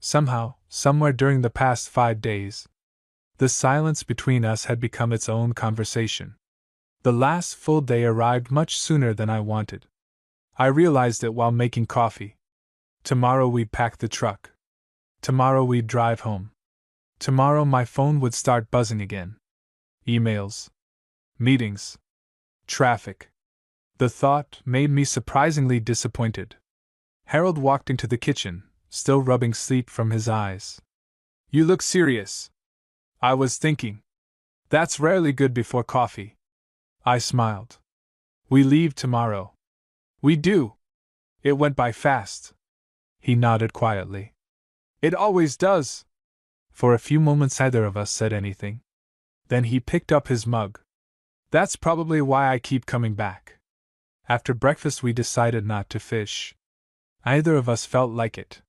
Somehow, somewhere during the past 5 days, the silence between us had become its own conversation. The last full day arrived much sooner than I wanted. I realized it while making coffee. Tomorrow we'd pack the truck. Tomorrow we'd drive home. Tomorrow my phone would start buzzing again. Emails. Meetings. Traffic. The thought made me surprisingly disappointed. Harold walked into the kitchen, still rubbing sleep from his eyes. You look serious. I was thinking. That's rarely good before coffee. I smiled. We leave tomorrow. We do. It went by fast. He nodded quietly. It always does. For a few moments neither of us said anything. Then he picked up his mug. That's probably why I keep coming back. After breakfast we decided not to fish. Neither of us felt like it.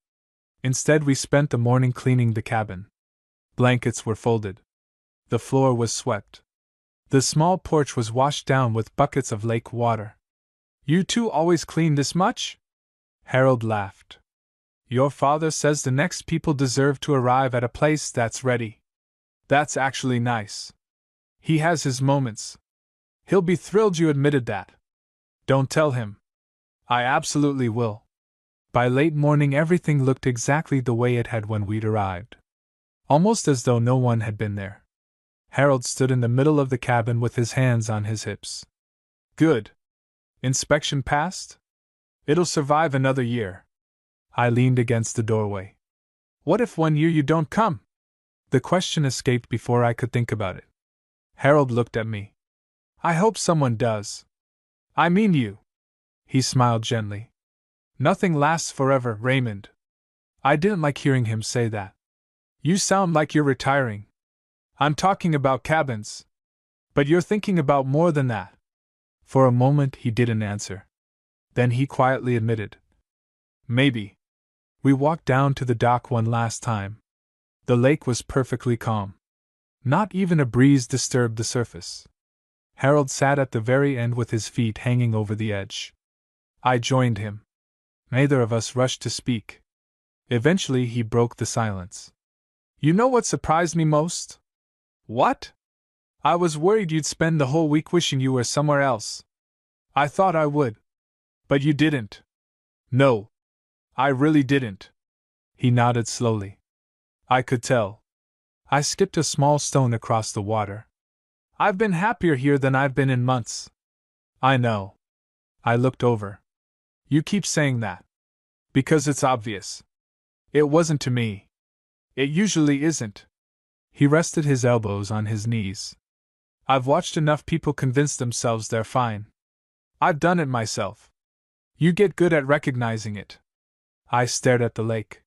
Instead we spent the morning cleaning the cabin. Blankets were folded. The floor was swept. The small porch was washed down with buckets of lake water. You two always clean this much? Harold laughed. Your father says the next people deserve to arrive at a place that's ready. That's actually nice. He has his moments. He'll be thrilled you admitted that. Don't tell him. I absolutely will. By late morning everything looked exactly the way it had when we'd arrived. Almost as though no one had been there. Harold stood in the middle of the cabin with his hands on his hips. Good. Inspection passed? It'll survive another year. I leaned against the doorway. What if 1 year you don't come? The question escaped before I could think about it. Harold looked at me. I hope someone does. I mean you. He smiled gently. Nothing lasts forever, Raymond. I didn't like hearing him say that. You sound like you're retiring. I'm talking about cabins. But you're thinking about more than that. For a moment he didn't answer. Then he quietly admitted. Maybe. We walked down to the dock one last time. The lake was perfectly calm. Not even a breeze disturbed the surface. Harold sat at the very end with his feet hanging over the edge. I joined him. Neither of us rushed to speak. Eventually he broke the silence. You know what surprised me most? What? I was worried you'd spend the whole week wishing you were somewhere else. I thought I would. But you didn't. No. I really didn't. He nodded slowly. I could tell. I skipped a small stone across the water. I've been happier here than I've been in months. I know. I looked over. You keep saying that. Because it's obvious. It wasn't to me. It usually isn't. He rested his elbows on his knees. I've watched enough people convince themselves they're fine. I've done it myself. You get good at recognizing it. I stared at the lake.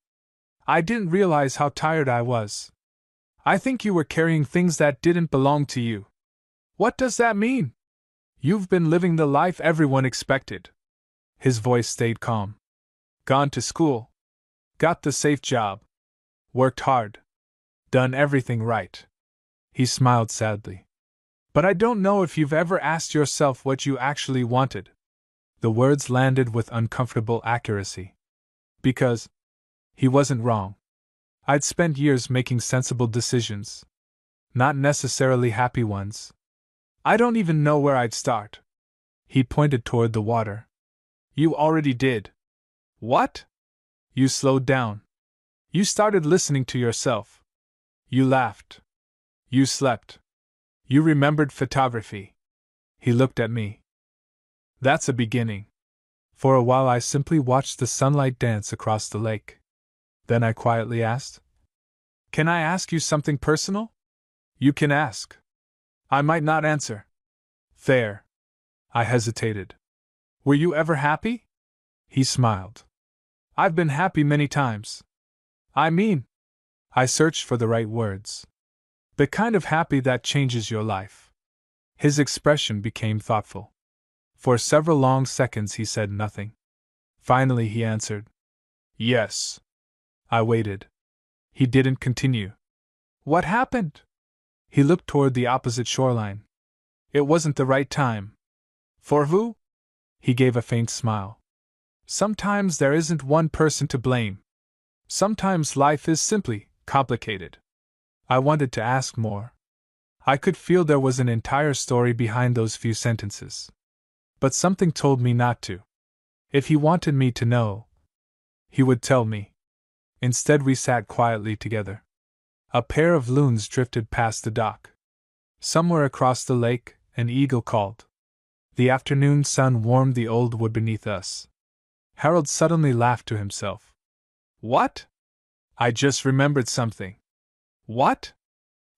I didn't realize how tired I was. I think you were carrying things that didn't belong to you. What does that mean? You've been living the life everyone expected. His voice stayed calm. Gone to school. Got the safe job. Worked hard. Done everything right. He smiled sadly. But I don't know if you've ever asked yourself what you actually wanted. The words landed with uncomfortable accuracy. Because he wasn't wrong. I'd spent years making sensible decisions. Not necessarily happy ones. I don't even know where I'd start. He pointed toward the water. You already did. What? You slowed down. You started listening to yourself. You laughed. You slept. You remembered photography. He looked at me. That's a beginning. For a while I simply watched the sunlight dance across the lake. Then I quietly asked, Can I ask you something personal? You can ask. I might not answer. Fair. I hesitated. Were you ever happy? He smiled. I've been happy many times. I searched for the right words. The kind of happy that changes your life. His expression became thoughtful. For several long seconds he said nothing. Finally he answered, Yes. I waited. He didn't continue. What happened? He looked toward the opposite shoreline. It wasn't the right time. For who? He gave a faint smile. Sometimes there isn't one person to blame. Sometimes life is simply complicated. I wanted to ask more. I could feel there was an entire story behind those few sentences. But something told me not to. If he wanted me to know, he would tell me. Instead, we sat quietly together. A pair of loons drifted past the dock. Somewhere across the lake, an eagle called. The afternoon sun warmed the old wood beneath us. Harold suddenly laughed to himself. What? I just remembered something. What?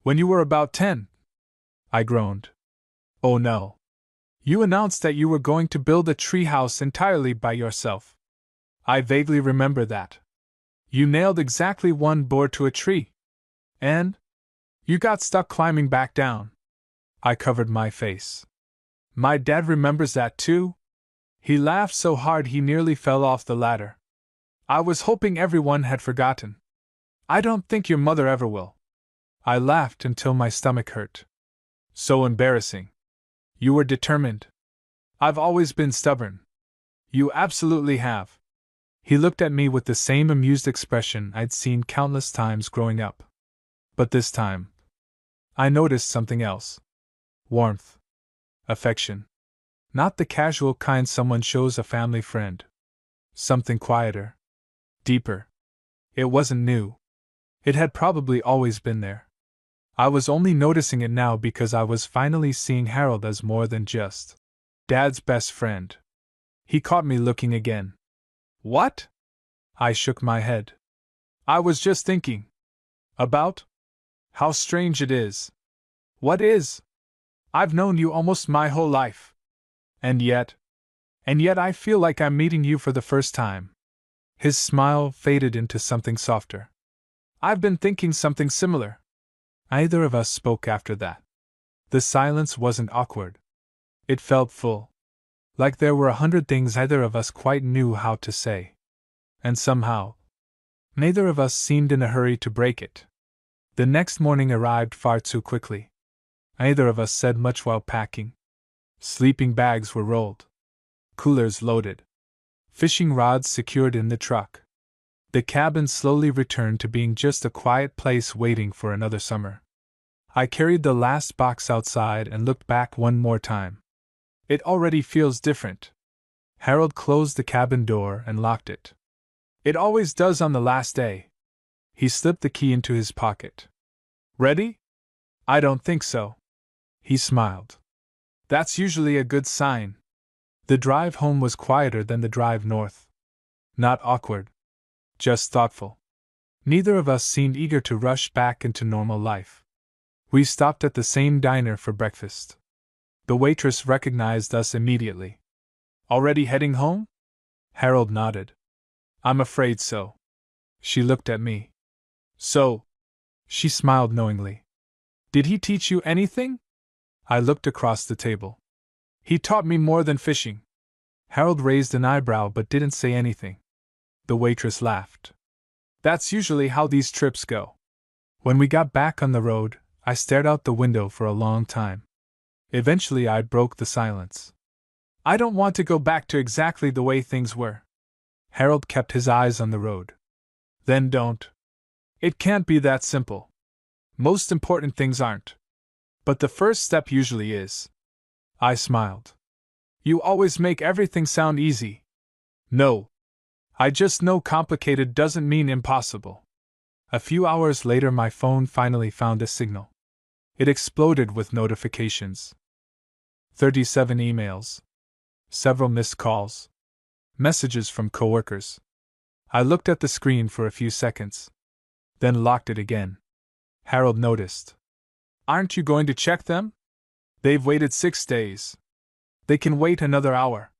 When you were about 10? I groaned. Oh no. You announced that you were going to build a treehouse entirely by yourself. I vaguely remember that. You nailed exactly one board to a tree. And? You got stuck climbing back down. I covered my face. My dad remembers that too. He laughed so hard he nearly fell off the ladder. I was hoping everyone had forgotten. I don't think your mother ever will. I laughed until my stomach hurt. So embarrassing. You were determined. I've always been stubborn. You absolutely have. He looked at me with the same amused expression I'd seen countless times growing up. But this time, I noticed something else. Warmth. Affection. Not the casual kind someone shows a family friend. Something quieter. Deeper. It wasn't new. It had probably always been there. I was only noticing it now because I was finally seeing Harold as more than just Dad's best friend. He caught me looking again. What? I shook my head. I was just thinking. About? How strange it is. What is? I've known you almost my whole life. And yet I feel like I'm meeting you for the first time. His smile faded into something softer. I've been thinking something similar. Neither of us spoke after that. The silence wasn't awkward. It felt full. Like there were 100 things neither of us quite knew how to say. And somehow, neither of us seemed in a hurry to break it. The next morning arrived far too quickly. Neither of us said much while packing. Sleeping bags were rolled. Coolers loaded. Fishing rods secured in the truck. The cabin slowly returned to being just a quiet place waiting for another summer. I carried the last box outside and looked back one more time. It already feels different. Harold closed the cabin door and locked it. It always does on the last day. He slipped the key into his pocket. Ready? I don't think so. He smiled. That's usually a good sign. The drive home was quieter than the drive north. Not awkward. Just thoughtful. Neither of us seemed eager to rush back into normal life. We stopped at the same diner for breakfast. The waitress recognized us immediately. Already heading home? Harold nodded. I'm afraid so. She looked at me. So? She smiled knowingly. Did he teach you anything? I looked across the table. He taught me more than fishing. Harold raised an eyebrow but didn't say anything. The waitress laughed. That's usually how these trips go. When we got back on the road, I stared out the window for a long time. Eventually I broke the silence. I don't want to go back to exactly the way things were. Harold kept his eyes on the road. Then don't. It can't be that simple. Most important things aren't. But the first step usually is. I smiled. You always make everything sound easy. No. I just know complicated doesn't mean impossible. A few hours later, my phone finally found a signal. It exploded with notifications. 37 emails. Several missed calls. Messages from coworkers. I looked at the screen for a few seconds. Then locked it again. Harold noticed. Aren't you going to check them? They've waited 6 days. They can wait another hour.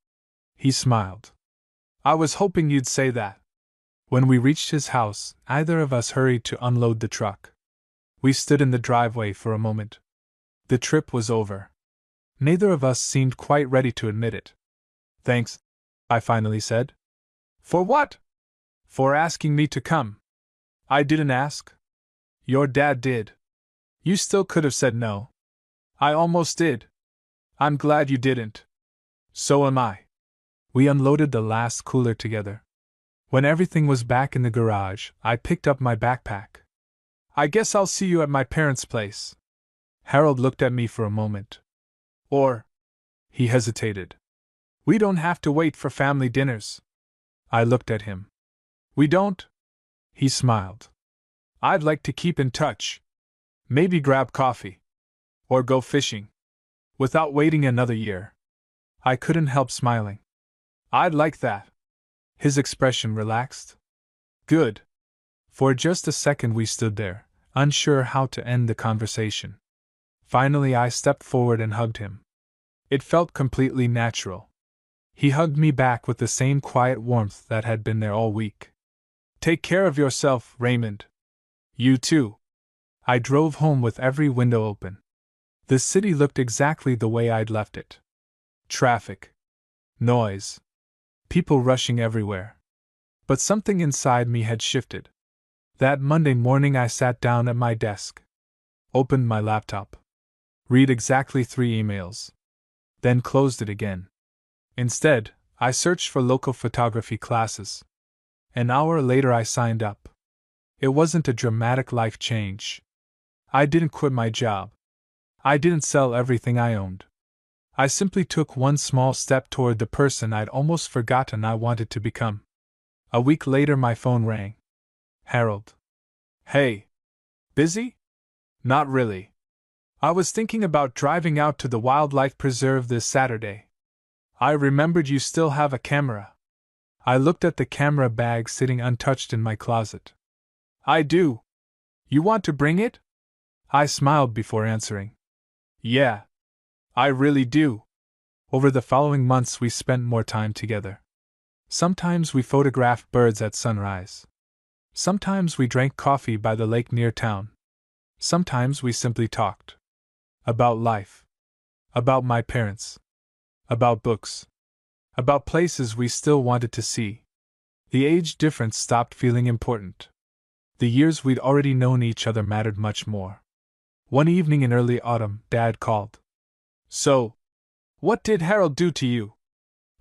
He smiled. I was hoping you'd say that. When we reached his house, neither of us hurried to unload the truck. We stood in the driveway for a moment. The trip was over. Neither of us seemed quite ready to admit it. Thanks, I finally said. For what? For asking me to come. I didn't ask. Your dad did. You still could have said no. I almost did. I'm glad you didn't. So am I. We unloaded the last cooler together. When everything was back in the garage, I picked up my backpack. I guess I'll see you at my parents' place. Harold looked at me for a moment. Or. He hesitated. We don't have to wait for family dinners. I looked at him. We don't? He smiled. I'd like to keep in touch. Maybe grab coffee. Or go fishing. Without waiting another year. I couldn't help smiling. I'd like that. His expression relaxed. Good. For just a second we stood there, unsure how to end the conversation. Finally I stepped forward and hugged him. It felt completely natural. He hugged me back with the same quiet warmth that had been there all week. Take care of yourself, Raymond. You too. I drove home with every window open. The city looked exactly the way I'd left it. Traffic. Noise. People rushing everywhere. But something inside me had shifted. That Monday morning I sat down at my desk. Opened my laptop. Read exactly 3 emails. Then closed it again. Instead, I searched for local photography classes. An hour later I signed up. It wasn't a dramatic life change. I didn't quit my job. I didn't sell everything I owned. I simply took one small step toward the person I'd almost forgotten I wanted to become. A week later my phone rang. Harold. Hey. Busy? Not really. I was thinking about driving out to the wildlife preserve this Saturday. I remembered you still have a camera. I looked at the camera bag sitting untouched in my closet. I do. You want to bring it? I smiled before answering. Yeah. I really do. Over the following months we spent more time together. Sometimes we photographed birds at sunrise. Sometimes we drank coffee by the lake near town. Sometimes we simply talked. About life. About my parents. About books. About places we still wanted to see. The age difference stopped feeling important. The years we'd already known each other mattered much more. One evening in early autumn, Dad called. So, what did Harold do to you?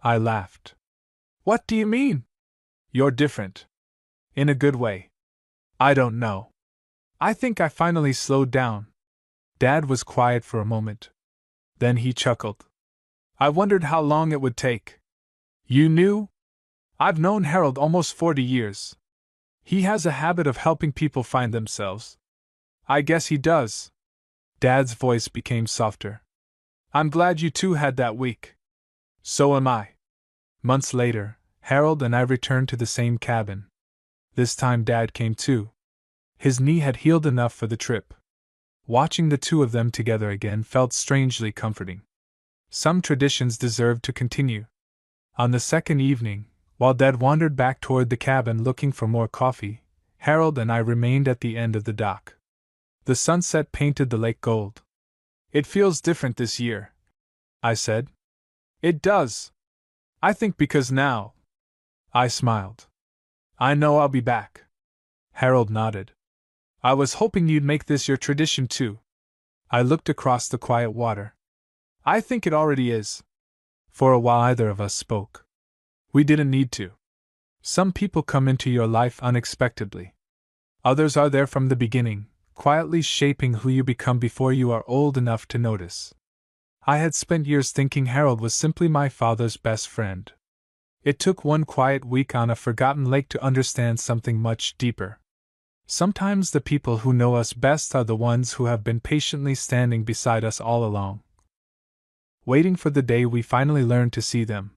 I laughed. What do you mean? You're different. In a good way. I don't know. I think I finally slowed down. Dad was quiet for a moment. Then he chuckled. I wondered how long it would take. You knew? I've known Harold almost 40 years. He has a habit of helping people find themselves. I guess he does. Dad's voice became softer. I'm glad you two had that week. So am I. Months later, Harold and I returned to the same cabin. This time Dad came too. His knee had healed enough for the trip. Watching the two of them together again felt strangely comforting. Some traditions deserved to continue. On the second evening, while Dad wandered back toward the cabin looking for more coffee, Harold and I remained at the end of the dock. The sunset painted the lake gold. It feels different this year, I said. It does. I think because now. I smiled. I know I'll be back. Harold nodded. I was hoping you'd make this your tradition too. I looked across the quiet water. I think it already is. For a while, neither of us spoke. We didn't need to. Some people come into your life unexpectedly. Others are there from the beginning, quietly shaping who you become before you are old enough to notice. I had spent years thinking Harold was simply my father's best friend. It took one quiet week on a forgotten lake to understand something much deeper. Sometimes the people who know us best are the ones who have been patiently standing beside us all along, waiting for the day we finally learn to see them.